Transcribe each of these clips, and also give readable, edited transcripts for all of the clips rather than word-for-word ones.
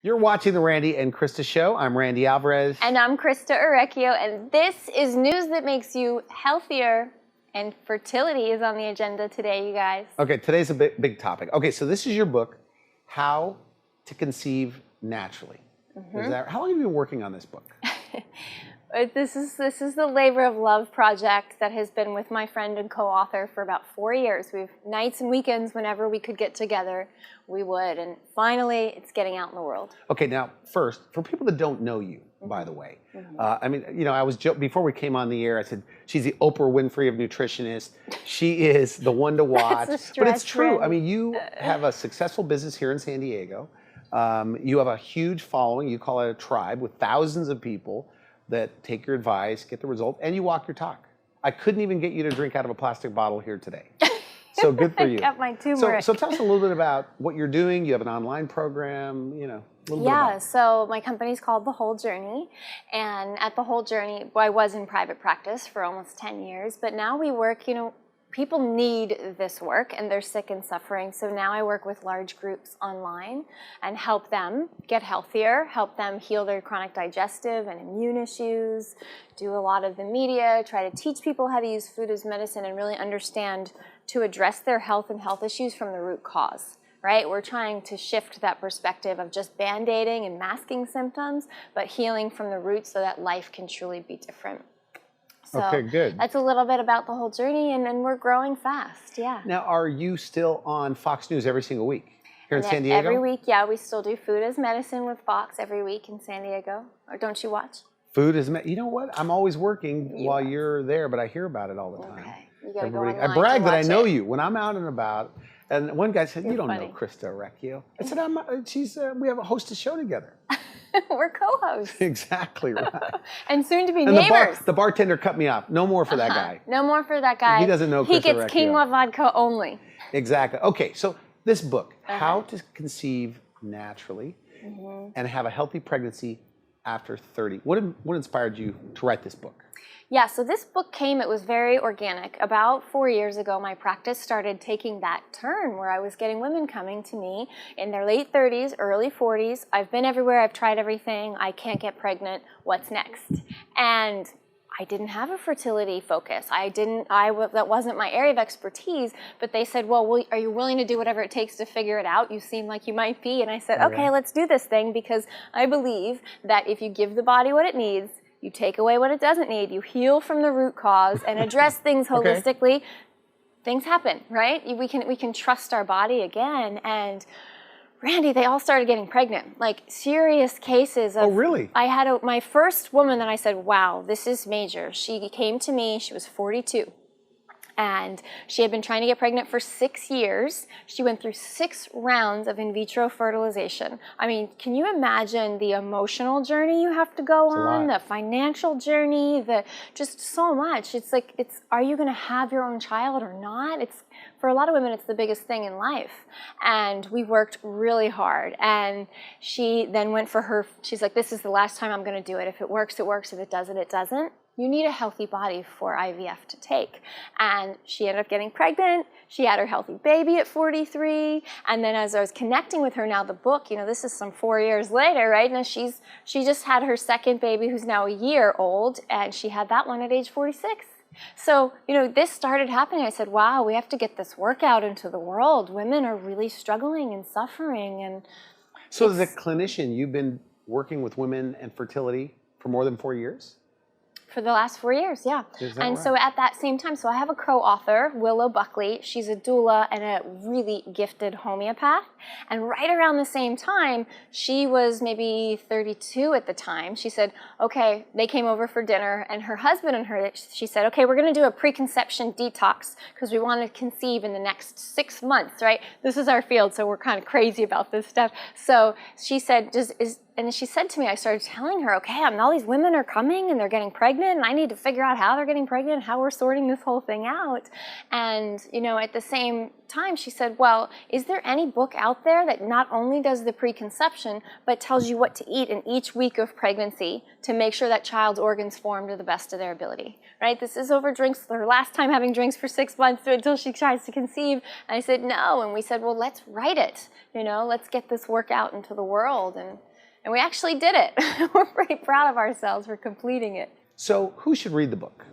You're watching the Randy and Christa Show. I'm Randy Alvarez. And I'm Christa Orecchio, and this is news that makes you healthier. And fertility is on the agenda today, you guys. Okay, today's a big topic. Okay, so this is your book, How to Conceive Naturally. Is that, how long have you been working on this book? This is the labor of love project that has been with my friend and co-author for about 4 years. We've nights and weekends, whenever we could get together, we would. And finally, it's getting out in the world. Okay, now first, for people that don't know you, by the way, I mean, you know, I was before we came on the air, I said she's the Oprah Winfrey of nutritionists. She is the one to watch. But it's true. I mean, you have a successful business here in San Diego. You have a huge following. You call it a tribe with thousands of people that take your advice, get the result, and you walk your talk. I couldn't even get you to drink out of a plastic bottle here today. So good for you. I got my turmeric. So tell us a little bit about what you're doing. You have an online program, you know, a little bit about it. So my company's called The Whole Journey. And at The Whole Journey, well, I was in private practice for almost 10 years, but now we work, you know, people need this work and they're sick and suffering. So now I work with large groups online and help them get healthier, help them heal their chronic digestive and immune issues, do a lot of the media, try to teach people how to use food as medicine and really understand to address their health and health issues from the root cause. Right? We're trying to shift that perspective of just band-aiding and masking symptoms, but healing from the roots so that life can truly be different. So okay, good. That's a little bit about The Whole Journey, and we're growing fast, yeah. Now, are you still on Fox News every single week here in San Diego? Every week, yeah. We still do Food as Medicine with Fox every week in San Diego. Or don't you watch? Food as medicine. You know what? I'm always working while you're there, but I hear about it all the time. Okay. You gotta go online I brag to that I watch know it. you when I'm out and about. And one guy said, "You don't funny. know Christa Orecchio." I said, we have a host a show together. We're co-hosts. Exactly right. And soon to be And neighbors. the bartender cut me off. No more for that guy. No more for that guy. He doesn't know He Christa gets Orecchio. quinoa vodka only. Exactly. Okay, so this book, How to Conceive Naturally and Have a Healthy Pregnancy After 30. What inspired you to write this book? Yeah, so this book came, it was very organic. About 4 years ago, my practice started taking that turn where I was getting women coming to me in their late 30s, early 40s. I've been everywhere, I've tried everything, I can't get pregnant, what's next? And I didn't have a fertility focus. That wasn't my area of expertise, but they said, well, are you willing to do whatever it takes to figure it out? You seem like you might be. And I said, okay, let's do this thing, because I believe that if you give the body what it needs, you take away what it doesn't need, you heal from the root cause and address things holistically, things happen, right? We can trust our body again. And Randy, they all started getting pregnant, like serious cases of. Oh, really? I had my first woman that I said, wow, this is major. She came to me, she was 42. And she had been trying to get pregnant for 6 years. She went through 6 rounds of in vitro fertilization. I mean, can you imagine the emotional journey you have to go on, the financial journey, just so much. It's like, are you going to have your own child or not? For a lot of women, it's the biggest thing in life. And we worked really hard. And she then went for she's like, this is the last time I'm going to do it. If it works, it works. If it doesn't, it doesn't. You need a healthy body for IVF to take. And she ended up getting pregnant. She had her healthy baby at 43. And then as I was connecting with her, now the book, you know, this is some 4 years later, right? Now she just had her second baby, who's now a year old, and she had that one at age 46. So, you know, this started happening. I said, wow, we have to get this work out into the world. Women are really struggling and suffering. And so as a clinician, you've been working with women and fertility for more than 4 years? For the last 4 years, yeah. And so at that same time, so I have a co-author, Willow Buckley. She's a doula and a really gifted homeopath. And right around the same time, she was maybe 32 at the time. She said, okay, they came over for dinner, and her husband and her, she said, okay, we're going to do a preconception detox because we want to conceive in the next 6 months, right? This is our field, so we're kind of crazy about this stuff. So she said, and she said to me, I started telling her, okay, all these women are coming and they're getting pregnant, and I need to figure out how they're getting pregnant and how we're sorting this whole thing out. And, you know, at the same time, she said, well, is there any book out there that not only does the preconception, but tells you what to eat in each week of pregnancy to make sure that child's organs form to the best of their ability, right? This is over drinks, her last time having drinks for 6 months until she tries to conceive. And I said, no. And we said, well, let's write it. You know, let's get this work out into the world. And And we actually did it. We're pretty proud of ourselves for completing it. So who should read the book?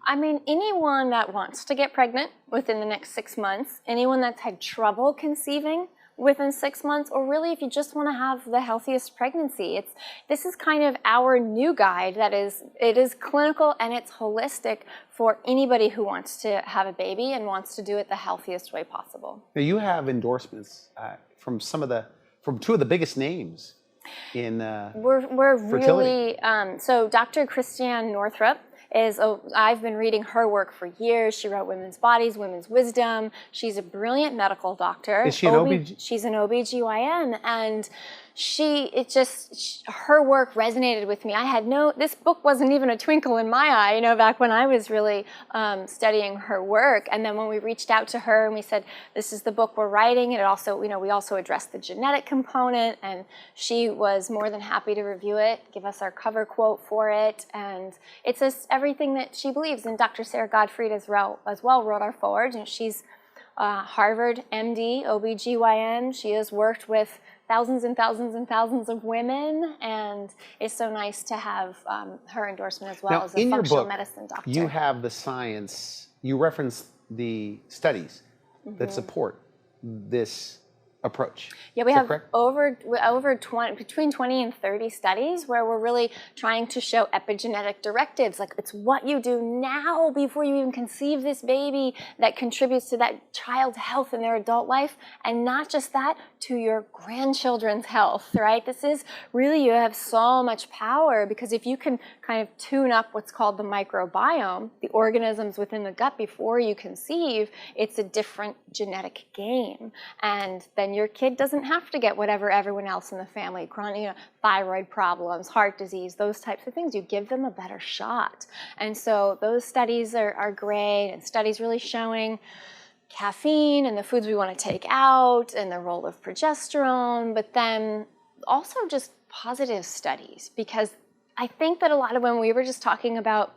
I mean, anyone that wants to get pregnant within the next 6 months, anyone that's had trouble conceiving within 6 months, or really if you just want to have the healthiest pregnancy. This is kind of our new guide it is clinical and it's holistic for anybody who wants to have a baby and wants to do it the healthiest way possible. Now you have endorsements from two of the biggest names in we're fertility. Really so Dr. Christa Northrup I've been reading her work for years. She wrote Women's Bodies, Women's Wisdom. She's a brilliant medical doctor. Is she an OB? She's an OB/GYN, and her work resonated with me. This book wasn't even a twinkle in my eye, back when I was really studying her work. And then when we reached out to her and we said, this is the book we're writing, and it also, we also addressed the genetic component, and she was more than happy to review it, give us our cover quote for it. And it says everything that she believes. And Dr. Sarah Gottfried as well wrote our foreword, and she's Harvard MD, OB/GYN. She has worked with thousands and thousands and thousands of women, and it's so nice to have her endorsement as well now, as a functional medicine doctor. You have the science, you reference the studies that support this approach. Yeah, we have between 20 and 30 studies where we're really trying to show epigenetic directives, like it's what you do now before you even conceive this baby that contributes to that child's health in their adult life, and not just that, to your grandchildren's health, right? This is really, you have so much power, because if you can kind of tune up what's called the microbiome, the organisms within the gut before you conceive, it's a different genetic game. And then your kid doesn't have to get whatever everyone else in the family, chronic, thyroid problems, heart disease, those types of things. You give them a better shot. And so those studies are great, and studies really showing caffeine and the foods we want to take out and the role of progesterone, but then also just positive studies, because I think that a lot of when we were just talking about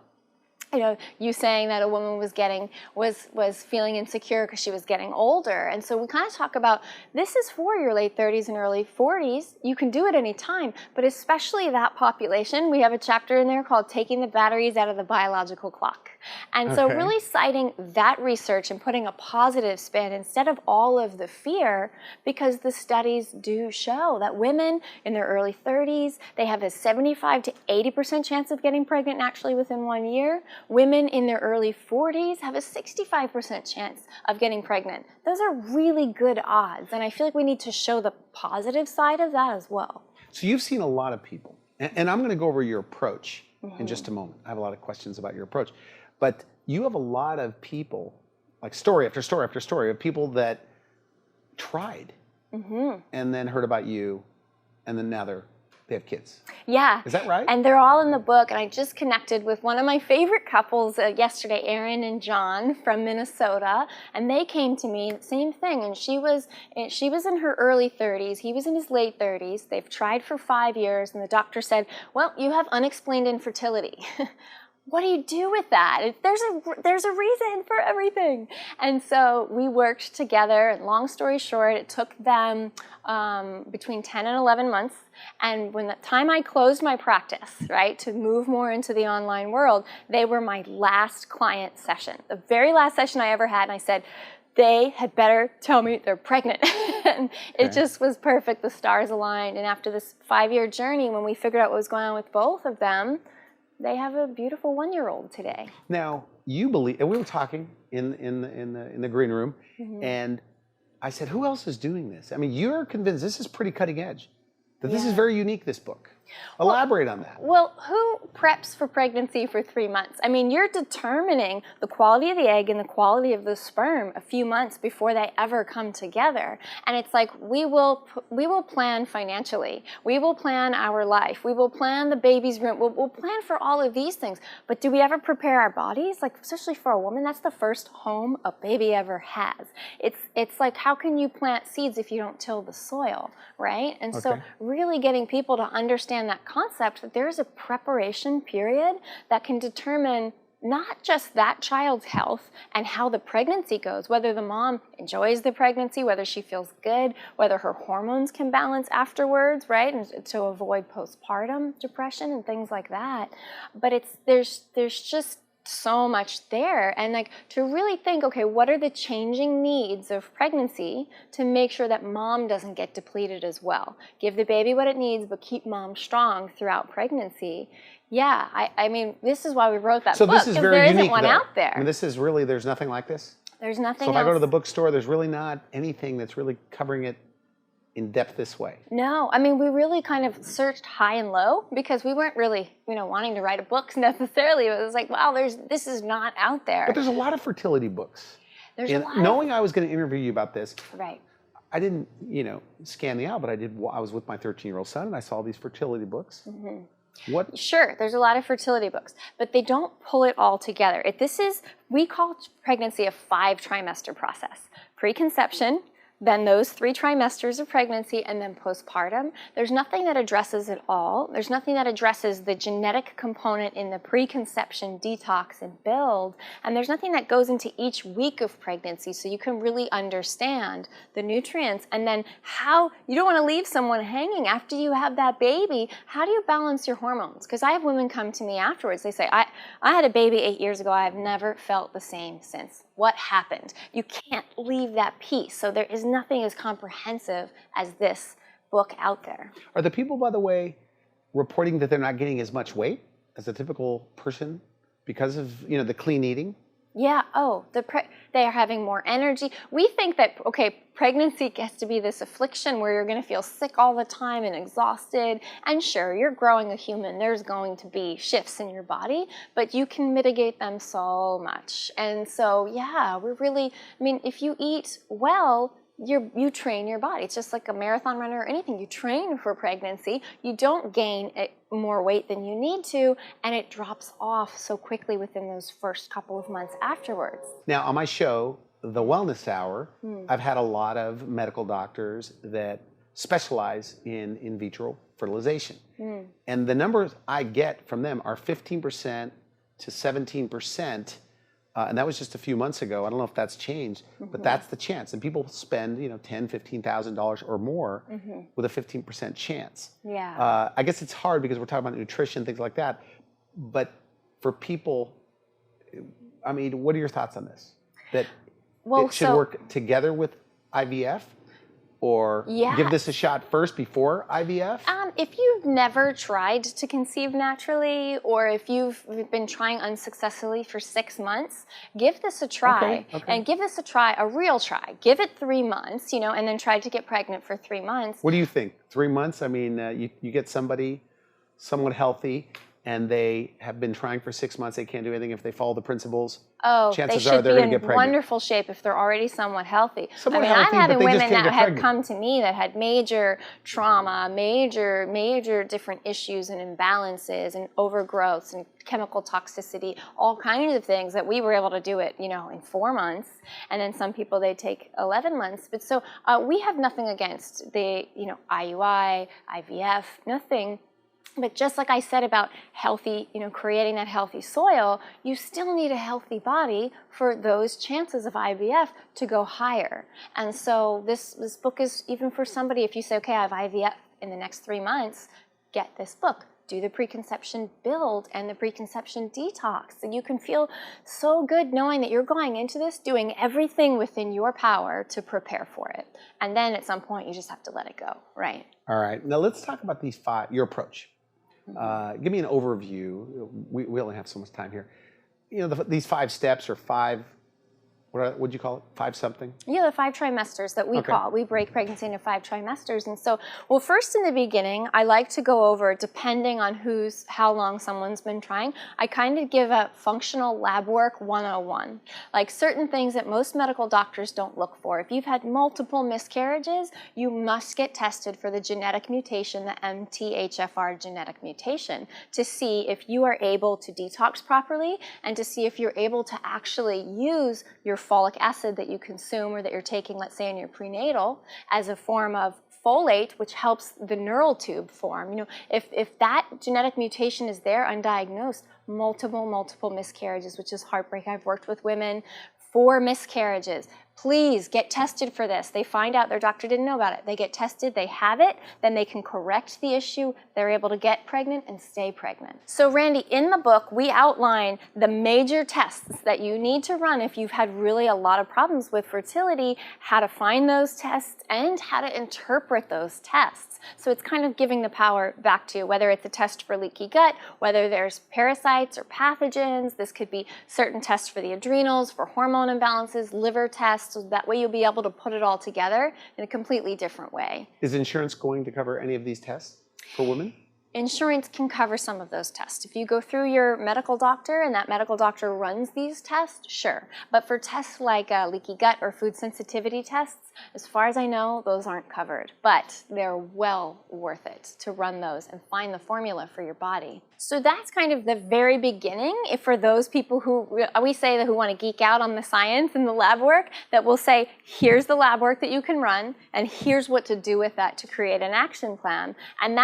you saying that a woman was feeling insecure because she was getting older. And so we kind of talk about, this is for your late 30s and early 40s. You can do it anytime, but especially that population. We have a chapter in there called Taking the Batteries Out of the Biological Clock. And so really citing that research and putting a positive spin instead of all of the fear, because the studies do show that women in their early 30s, they have a 75 to 80% chance of getting pregnant naturally within 1 year. Women in their early 40s have a 65% chance of getting pregnant. Those are really good odds, and I feel like we need to show the positive side of that as well. So you've seen a lot of people, and I'm going to go over your approach in just a moment. I have a lot of questions about your approach, but you have a lot of people, like story after story after story, of people that tried and then heard about you, and then now they have kids. Yeah. Is that right? And they're all in the book. And I just connected with one of my favorite couples yesterday, Erin and John from Minnesota. And they came to me, same thing. And she was in her early 30s. He was in his late 30s. They've tried for 5 years. And the doctor said, well, you have unexplained infertility. What do you do with that? There's a reason for everything. And so we worked together, and long story short, it took them between 10 and 11 months. And when the time I closed my practice, right, to move more into the online world, they were my last client session, the very last session I ever had. And I said, they had better tell me they're pregnant. And it just was perfect. The stars aligned. And after this 5-year journey, when we figured out what was going on with both of them, they have a beautiful 1-year-old today. Now, you believe, and we were talking in the green room, and I said, who else is doing this? I mean, you're convinced this is pretty cutting edge, that this is very unique, this book. Elaborate on that. Well, who preps for pregnancy for 3 months? I mean, you're determining the quality of the egg and the quality of the sperm a few months before they ever come together. And it's like, we will plan financially. We will plan our life. We will plan the baby's room. We'll plan for all of these things. But do we ever prepare our bodies? Like, especially for a woman, that's the first home a baby ever has. It's like, how can you plant seeds if you don't till the soil, right? And so really getting people to understand that concept, that there's a preparation period that can determine not just that child's health and how the pregnancy goes, whether the mom enjoys the pregnancy, whether she feels good, whether her hormones can balance afterwards, right? And to avoid postpartum depression and things like that. But there's just so much there, and like to really think, okay, what are the changing needs of pregnancy to make sure that mom doesn't get depleted as well? Give the baby what it needs, but keep mom strong throughout pregnancy. Yeah, I mean, this is why we wrote that book, this is because very there unique, isn't one though. out there. I mean, this is really, there's nothing like this? There's nothing So if else. I go to the bookstore, there's really not anything that's really covering it in depth this way? No, I mean, we really kind of searched high and low because we weren't really, wanting to write a book necessarily. It was like, wow, this is not out there. But there's a lot of fertility books. There's a lot. Knowing I was going to interview you about this, right. I didn't, scan the aisle, but I was with my 13-year-old son and I saw these fertility books. Mm-hmm. What? Sure, there's a lot of fertility books, but they don't pull it all together. We call pregnancy a 5-trimester process. Preconception, then those 3 trimesters of pregnancy, and then postpartum. There's nothing that addresses it all. There's nothing that addresses the genetic component in the preconception, detox, and build. And there's nothing that goes into each week of pregnancy so you can really understand the nutrients. And then how, you don't want to leave someone hanging after you have that baby. How do you balance your hormones? Because I have women come to me afterwards. They say, I had a baby 8 years ago. I've never felt the same since. What happened? You can't leave that piece. So there is nothing as comprehensive as this book out there. Are the people, by the way, reporting that they're not gaining as much weight as a typical person because of, the clean eating? Yeah. Oh, they are having more energy. We think that, pregnancy gets to be this affliction where you're going to feel sick all the time and exhausted. And sure, you're growing a human. There's going to be shifts in your body, but you can mitigate them so much. And so, yeah, if you eat well, you train your body. It's just like a marathon runner or anything. You train for pregnancy. You don't gain more weight than you need to, and it drops off so quickly within those first couple of months afterwards. Now, on my show, The Wellness Hour, I've had a lot of medical doctors that specialize in vitro fertilization. And the numbers I get from them are 15% to 17%. And that was just a few months ago. I don't know if that's changed, but that's the chance. And people spend, $10,000, $15,000 or more with a 15% chance. Yeah. I guess it's hard because we're talking about nutrition, things like that. But for people, what are your thoughts on this? That it should work together with IVF? Or give this a shot first before IVF? If you've never tried to conceive naturally, or if you've been trying unsuccessfully for 6 months, give this a try. Okay. And give this a real try. Give it 3 months, and then try to get pregnant for 3 months. What do you think? 3 months? You get somebody somewhat healthy, and they have been trying for 6 months. They can't do anything if they follow the principles. Oh, chances they are should they're be going to get in pregnant. wonderful shape if they're already somewhat healthy. Somewhat healthy, I'm having but they just women can't that get have pregnant. come to me that had major trauma, major different issues and imbalances and overgrowths and chemical toxicity, all kinds of things that we were able to do it, in 4 months. And then some people, they take 11 months. But so we have nothing against the, IUI, IVF, nothing. But just like I said about healthy, creating that healthy soil, you still need a healthy body for those chances of IVF to go higher. And so this book is even for somebody, if you say, okay, I have IVF in the next 3 months, get this book. Do the preconception build and the preconception detox. And you can feel so good knowing that you're going into this doing everything within your power to prepare for it. And then at some point, you just have to let it go, right? All right. Now let's talk about your approach. Give me an overview. We only have so much time here. These 5 steps or 5, what would you call it? 5 something? Yeah, the 5 trimesters that we call. We break pregnancy into 5 trimesters. And so, first in the beginning, I like to go over, depending on how long someone's been trying, I kind of give a functional lab work 101. Like certain things that most medical doctors don't look for. If you've had multiple miscarriages, you must get tested for the genetic mutation, the MTHFR genetic mutation, to see if you are able to detox properly and to see if you're able to actually use your folic acid that you consume or that you're taking, let's say in your prenatal, as a form of folate, which helps the neural tube form. You know, if that genetic mutation is there undiagnosed, multiple miscarriages, which is heartbreaking. I've worked with women 4 miscarriages. Please get tested for this. They find out their doctor didn't know about it. They get tested, they have it, then they can correct the issue. They're able to get pregnant and stay pregnant. So Randy, in the book, we outline the major tests that you need to run if you've had really a lot of problems with fertility, how to find those tests, and how to interpret those tests. So it's kind of giving the power back to you, whether it's a test for leaky gut, whether there's parasites or pathogens. This could be certain tests for the adrenals, for hormone imbalances, liver tests. So that way you'll be able to put it all together in a completely different way. Is insurance going to cover any of these tests for women? Insurance can cover some of those tests. If you go through your medical doctor and that medical doctor runs these tests, sure. But for tests like leaky gut or food sensitivity tests, as far as I know, those aren't covered. But they're well worth it to run those and find the formula for your body. So that's kind of the very beginning. If for those people who, we say that who want to geek out on the science and the lab work, that we'll say, here's the lab work that you can run, and here's what to do with that to create an action plan. And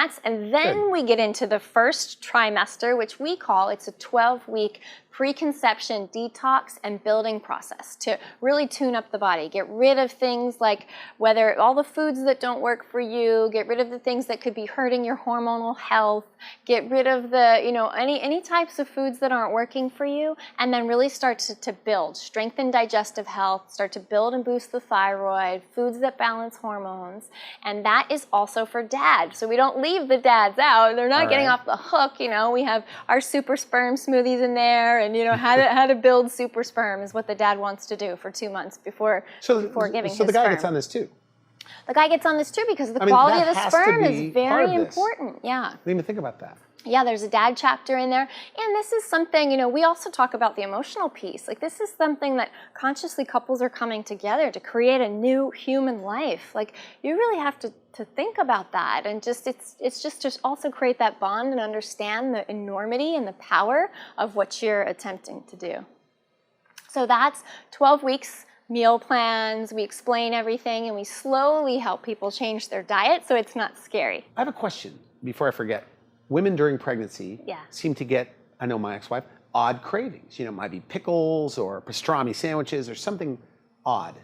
then we get into the first trimester, which we call, it's a 12-week preconception detox and building process to really tune up the body. Get rid of things like whether all the foods that don't work for you, get rid of the things that could be hurting your hormonal health, get rid of the, you know, any types of foods that aren't working for you, and then really start to build, strengthen digestive health, start to build and boost the thyroid, foods that balance hormones, and that is also for dads. So we don't leave the dads out. They're not getting off the hook, you know. We have our super sperm smoothies in there, and you know how to build super sperm is what the dad wants to do for 2 months before giving his So the guy sperm. gets on this too. The guy gets on this too because the quality of the sperm is very important. Yeah. I didn't even think about that. Yeah, there's a dad chapter in there. And this is something, you know, we also talk about the emotional piece. Like this is something that consciously couples are coming together to create a new human life. Like you really have to think about that, and just it's just to also create that bond and understand the enormity and the power of what you're attempting to do. So that's 12 weeks, meal plans, we explain everything, and we slowly help people change their diet so it's not scary. I have a question before I forget. Women during pregnancy seem to get, I know my ex-wife, odd cravings. You know, it might be pickles or pastrami sandwiches or something odd.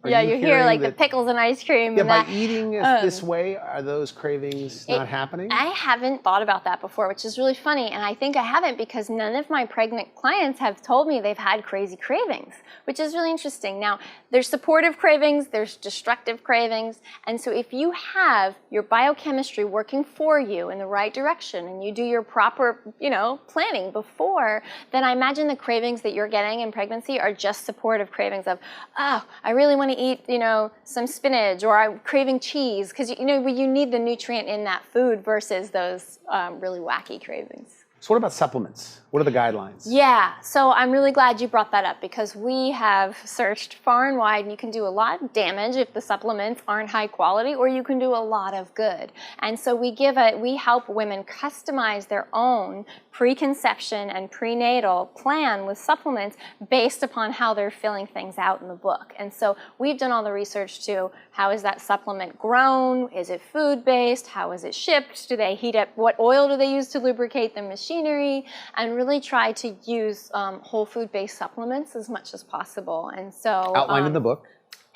Yeah, you hear like the pickles and ice cream. Yeah, and by eating this way, are those cravings not happening? I haven't thought about that before, which is really funny. And I think I haven't because none of my pregnant clients have told me they've had crazy cravings, which is really interesting. Now, there's supportive cravings, there's destructive cravings. And so if you have your biochemistry working for you in the right direction and you do your proper, you know, planning before, then I imagine the cravings that you're getting in pregnancy are just supportive cravings of, oh, I really want to eat, you know, some spinach, or I'm craving cheese, because you know you need the nutrient in that food versus those really wacky cravings. So what about supplements? What are the guidelines? Yeah, so I'm really glad you brought that up because we have searched far and wide, and you can do a lot of damage if the supplements aren't high quality, or you can do a lot of good. And so we help women customize their own preconception and prenatal plan with supplements based upon how they're filling things out in the book. And so we've done all the research to how is that supplement grown? Is it food-based? How is it shipped? Do they heat up? What oil do they use to lubricate the machinery? And really try to use whole food-based supplements as much as possible. And so outlined in the book.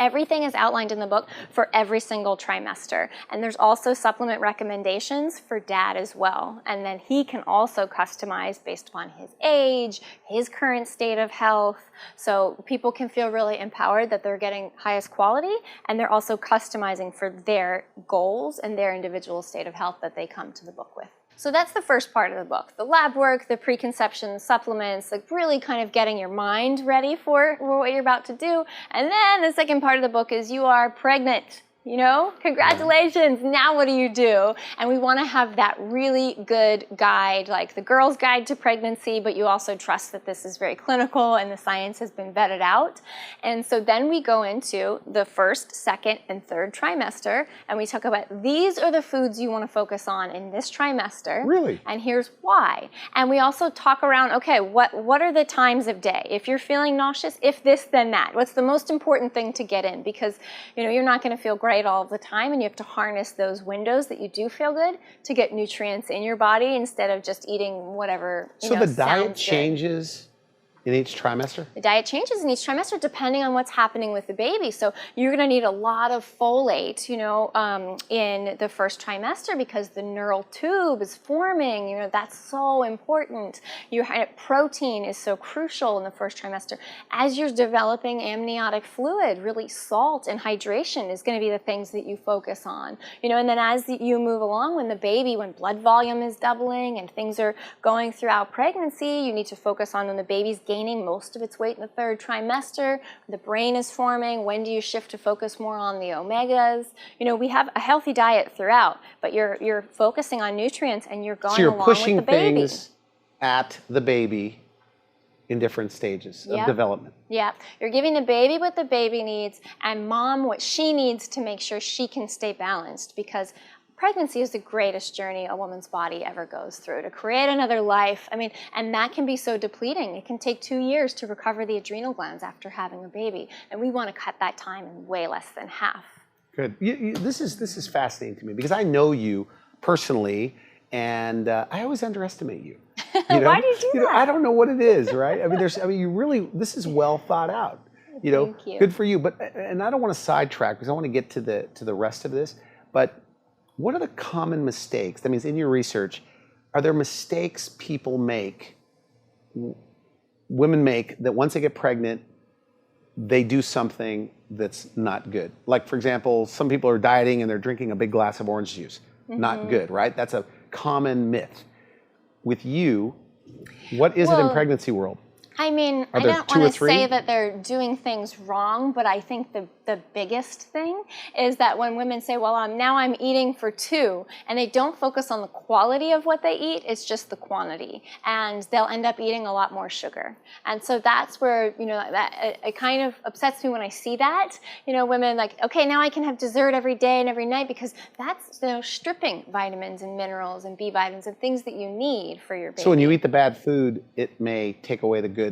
Everything is outlined in the book for every single trimester. And there's also supplement recommendations for dad as well. And then he can also customize based upon his age, his current state of health. So people can feel really empowered that they're getting highest quality, and they're also customizing for their goals and their individual state of health that they come to the book with. So that's the first part of the book, the lab work, the preconception, supplements, like really kind of getting your mind ready for what you're about to do. And then the second part of the book is you are pregnant. You know, congratulations, now what do you do? And we want to have that really good guide, like the girl's guide to pregnancy, but you also trust that this is very clinical and the science has been vetted out. And so then we go into the first, second, and third trimester, and we talk about these are the foods you want to focus on in this trimester. Really? And here's why. And we also talk around, okay, what are the times of day? If you're feeling nauseous, if this, then that. What's the most important thing to get in? Because, you know, you're not going to feel great bright all the time, and you have to harness those windows that you do feel good to get nutrients in your body instead of just eating whatever. So the diet changes in each trimester? The diet changes in each trimester depending on what's happening with the baby. So you're going to need a lot of folate, in the first trimester because the neural tube is forming. That's so important. Your protein is so crucial in the first trimester. As you're developing amniotic fluid, really salt and hydration is going to be the things that you focus on. And then as you move along, when blood volume is doubling and things are going throughout pregnancy, you need to focus on when the baby's gaining most of its weight in the third trimester, the brain is forming, when do you shift to focus more on the omegas? We have a healthy diet throughout, but you're focusing on nutrients and you're going along with the baby. So you're pushing things at the baby in different stages of development. Yeah, you're giving the baby what the baby needs and mom what she needs to make sure she can stay balanced, because pregnancy is the greatest journey a woman's body ever goes through, to create another life. And that can be so depleting. It can take 2 years to recover the adrenal glands after having a baby. And we want to cut that time in way less than half. Good. This is fascinating to me because I know you personally, and I always underestimate you. Why do you do that? I don't know what it is, right? This is well thought out. Thank you. Good for you. And I don't want to sidetrack because I want to get to the rest of this. But what are the common mistakes? That means in your research, are there mistakes women make that once they get pregnant, they do something that's not good? Like, for example, some people are dieting and they're drinking a big glass of orange juice. Not good, right? That's a common myth. With you, what is it in pregnancy world? I don't want to say that they're doing things wrong, but I think the biggest thing is that when women say, well, now I'm eating for 2, and they don't focus on the quality of what they eat, it's just the quantity. And they'll end up eating a lot more sugar. And so that's where, it kind of upsets me when I see that. Women like, okay, now I can have dessert every day and every night, because that's, stripping vitamins and minerals and B vitamins and things that you need for your baby. So when you eat the bad food, it may take away the good.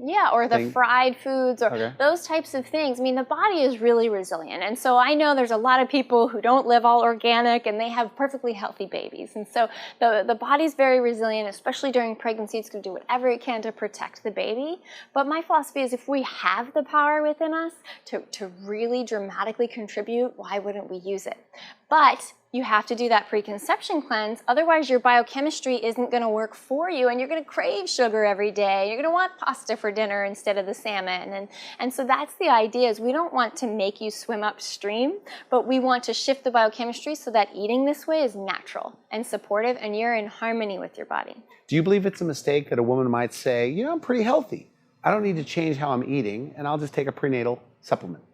Yeah, or the fried foods or those types of things. The body is really resilient. And so I know there's a lot of people who don't live all organic and they have perfectly healthy babies. And so the body's very resilient, especially during pregnancy. It's going to do whatever it can to protect the baby. But my philosophy is if we have the power within us to really dramatically contribute, why wouldn't we use it? But you have to do that preconception cleanse. Otherwise, your biochemistry isn't going to work for you, and you're going to crave sugar every day. You're going to want pasta for dinner instead of the salmon. And so that's the idea, is we don't want to make you swim upstream, but we want to shift the biochemistry so that eating this way is natural and supportive, and you're in harmony with your body. Do you believe it's a mistake that a woman might say, I'm pretty healthy. I don't need to change how I'm eating, and I'll just take a prenatal supplement?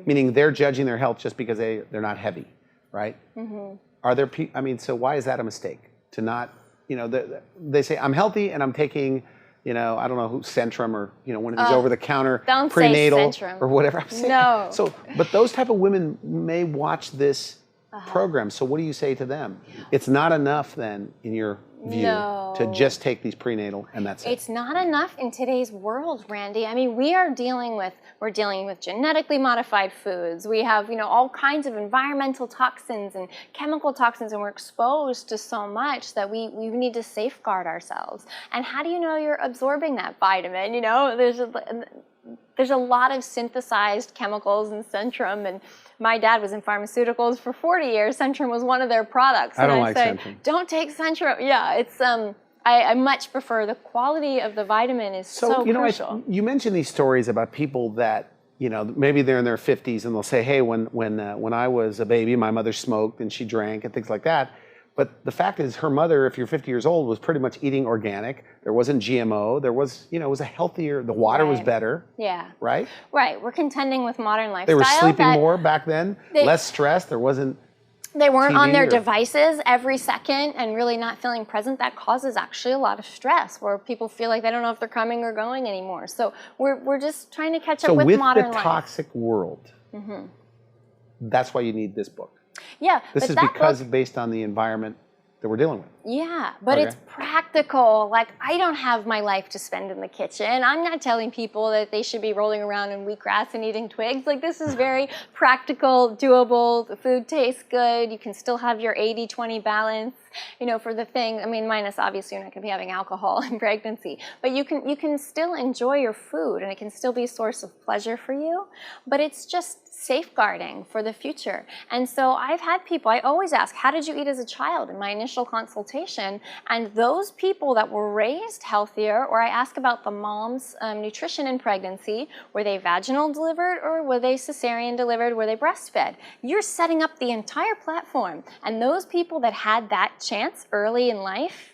Meaning they're judging their health just because they're not heavy. Right? Are there so why is that a mistake? To not, they say, I'm healthy and I'm taking, I don't know, Centrum or, one of these over-the-counter prenatal or whatever I'm saying. No. So, but those type of women may watch this program. So what do you say to them? It's not enough then, in your view, to just take these prenatal and that's it. It's not enough in today's world, Randy. We're dealing with genetically modified foods. We have, all kinds of environmental toxins and chemical toxins, and we're exposed to so much that we need to safeguard ourselves. And how do you know you're absorbing that vitamin? There's a lot of synthesized chemicals in Centrum, and my dad was in pharmaceuticals for 40 years. Centrum was one of their products. I don't like Centrum. Don't take Centrum. Yeah, it's I much prefer the quality of the vitamin is so crucial. You mentioned these stories about people that, maybe they're in their 50s and they'll say, hey, when I was a baby, my mother smoked and she drank and things like that. But the fact is, her mother, if you're 50 years old, was pretty much eating organic. There wasn't GMO. There was, it was a healthier, the water was better. Yeah. Right? Right. We're contending with modern lifestyle. They were sleeping more back then, less stress. There wasn't They weren't TV on their devices every second and really not feeling present. That causes actually a lot of stress where people feel like they don't know if they're coming or going anymore. So we're just trying to catch up with modern life. So with the toxic world, that's why you need this book. Yeah. This is because based on the environment that we're dealing with. Yeah, but it's practical. Like, I don't have my life to spend in the kitchen. I'm not telling people that they should be rolling around in wheatgrass and eating twigs. Like, this is very practical, doable. The food tastes good. You can still have your 80-20 balance, you know, for the thing. I mean, minus obviously you're not going to be having alcohol in pregnancy, but you can still enjoy your food, and it can still be a source of pleasure for you. But it's just safeguarding for the future. And so I've had people, I always ask, how did you eat as a child in my initial consultation? And those people that were raised healthier, or I ask about the mom's nutrition in pregnancy, were they vaginal delivered or were they cesarean delivered, were they breastfed? You're setting up the entire platform. And those people that had that chance early in life,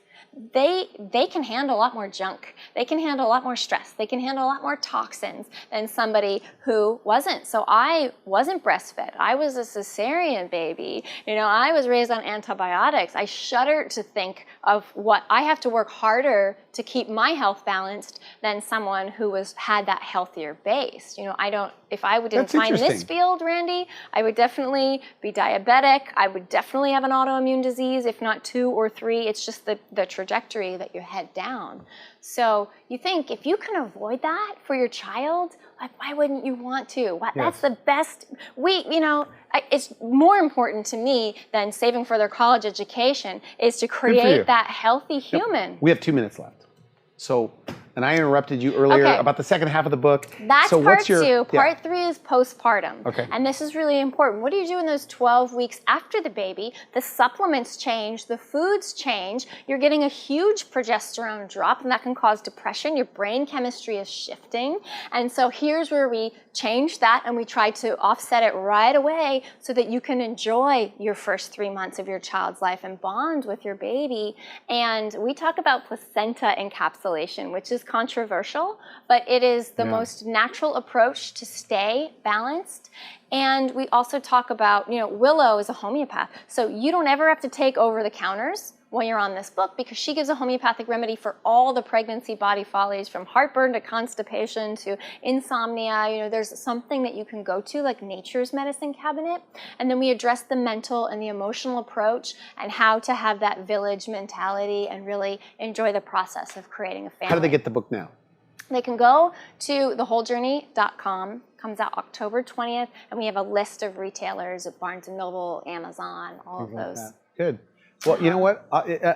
they can handle a lot more junk. They can handle a lot more stress. They can handle a lot more toxins than somebody who wasn't. So I wasn't breastfed. I was a cesarean baby. You know, I was raised on antibiotics. I shudder to think of what I have to work harder to keep my health balanced than someone who had that healthier base. You know, if I didn't find this field, Randy, I would definitely be diabetic. I would definitely have an autoimmune disease, if not 2 or 3. It's just the trajectory that you head down. So you think if you can avoid that for your child, like, why wouldn't you want to? That's the best. It's more important to me than saving for their college education is to create that healthy human. We have 2 minutes left. So, and I interrupted you earlier about the second half of the book. That's part 2. Part 3 is postpartum. Okay. And this is really important. What do you do in those 12 weeks after the baby? The supplements change, the foods change. You're getting a huge progesterone drop, and that can cause depression. Your brain chemistry is shifting. And so here's where we change that, and we try to offset it right away so that you can enjoy your first 3 months of your child's life and bond with your baby. And we talk about placenta encapsulation, which is controversial, but it is the most natural approach to stay balanced. And we also talk about, Willow is a homeopath, so you don't ever have to take over the counters when you're on this book, because she gives a homeopathic remedy for all the pregnancy body follies, from heartburn to constipation to insomnia. There's something that you can go to, like Nature's Medicine Cabinet. And then we address the mental and the emotional approach and how to have that village mentality and really enjoy the process of creating a family. How do they get the book now? They can go to thewholejourney.com. Comes out October 20th, and we have a list of retailers at Barnes & Noble, Amazon, all of those. Good. Well, you know what?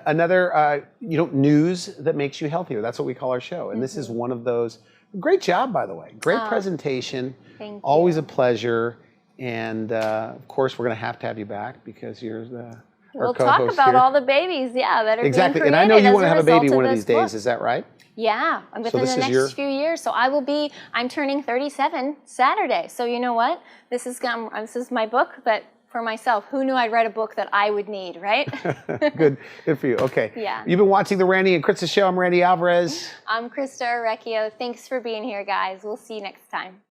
Another news that makes you healthier. That's what we call our show. And this is one of those. Great job, by the way. Great presentation. Thank you. Always a pleasure. And of course, we're going to have you back because you're the We'll talk about here. all the babies, that are being created. And I know you want to have a baby one of these days. Is that right? Yeah, within the next few years. So I'm turning 37 Saturday. So you know what? This is my book, but for myself, who knew I'd write a book that I would need, right? Good for you. Okay. Yeah. You've been watching the Randy and Christa show. I'm Randy Alvarez. I'm Christa Orecchio. Thanks for being here, guys. We'll see you next time.